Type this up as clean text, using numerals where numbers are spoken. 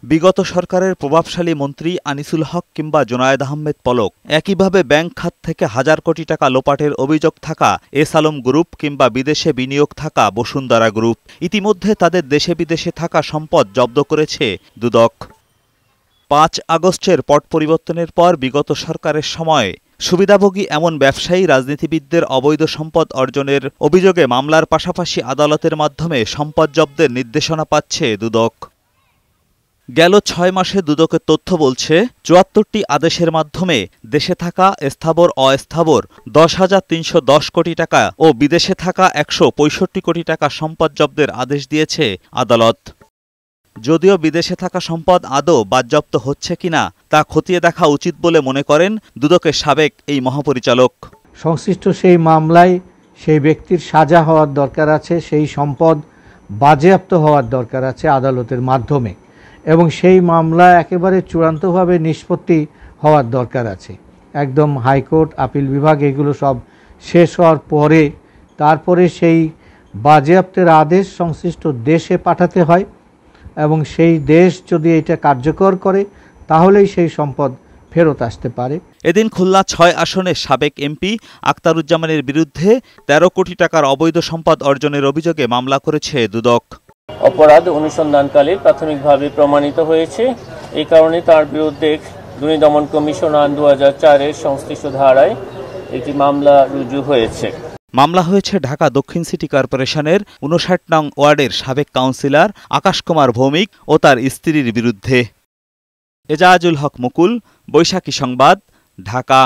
বিগত সরকারের প্রভাবশালী মন্ত্রী আনিসুল হক কিংবা জোনায়েদ আহমেদ পলক, একইভাবে ব্যাংক খাত থেকে হাজার কোটি টাকা লোপাটের অভিযোগ থাকা এস আলম গ্রুপ কিংবা বিদেশে বিনিয়োগ থাকা বসুন্ধরা গ্রুপ, ইতিমধ্যে তাদের দেশে বিদেশে থাকা সম্পদ জব্দ করেছে দুদক। ৫ আগস্টের পট পরিবর্তনের পর বিগত সরকারের সময়ে সুবিধাভোগী এমন ব্যবসায়ী রাজনীতিবিদদের অবৈধ সম্পদ অর্জনের অভিযোগে মামলার পাশাপাশি আদালতের মাধ্যমে সম্পদ জব্দের নির্দেশনা পাচ্ছে দুদক। গেল ৬ মাসে দুদকের তথ্য বলছে ৭৪টি আদেশের মাধ্যমে দেশে থাকা স্থাবর অস্থাবর ১০,৩১০ কোটি টাকা ও বিদেশে থাকা ১৬৫ কোটি টাকা সম্পদ জব্দের আদেশ দিয়েছে আদালত। যদিও বিদেশে থাকা সম্পদ আদৌ বাজেয়াপ্ত হচ্ছে কিনা তা খতিয়ে দেখা উচিত বলে মনে করেন দুদকের সাবেক এই মহাপরিচালক। সংশ্লিষ্ট সেই মামলায় সেই ব্যক্তির সাজা হওয়ার দরকার আছে, সেই সম্পদ বাজেয়াপ্ত হওয়ার দরকার আছে আদালতের মাধ্যমে, এবং সেই মামলা একেবারে চূড়ান্তভাবে নিষ্পত্তি হওয়ার দরকার আছে। একদম হাইকোর্ট, আপিল বিভাগ এগুলো সব শেষ হওয়ার পরে তারপরে সেই বাজেয়াপ্তের আদেশ সংশ্লিষ্ট দেশে পাঠাতে হয়, এবং সেই দেশ যদি এটা কার্যকর করে তাহলেই সেই সম্পদ ফেরত আসতে পারে। এদিন খুলনা ৬ আসনের সাবেক এমপি আখতারুজ্জামানের বিরুদ্ধে ১৩ কোটি টাকার অবৈধ সম্পদ অর্জনের অভিযোগে মামলা করেছে দুদক। অপরাধ অনুসন্ধানকালে প্রাথমিকভাবে প্রমাণিত হয়েছে, এই কারণে তার বিরুদ্ধে দুর্নীতি দমন কমিশন আইন ২০০৪-এর সংশ্লিষ্ট ধারায় একটি মামলা রুজু হয়েছে। মামলা হয়েছে ঢাকা দক্ষিণ সিটি কর্পোরেশনের ৫৯ নং ওয়ার্ডের সাবেক কাউন্সিলর আকাশ কুমার ভৌমিক ও তার স্ত্রীর বিরুদ্ধে। এজাজুল হক মুকুল, বৈশাখী সংবাদ, ঢাকা।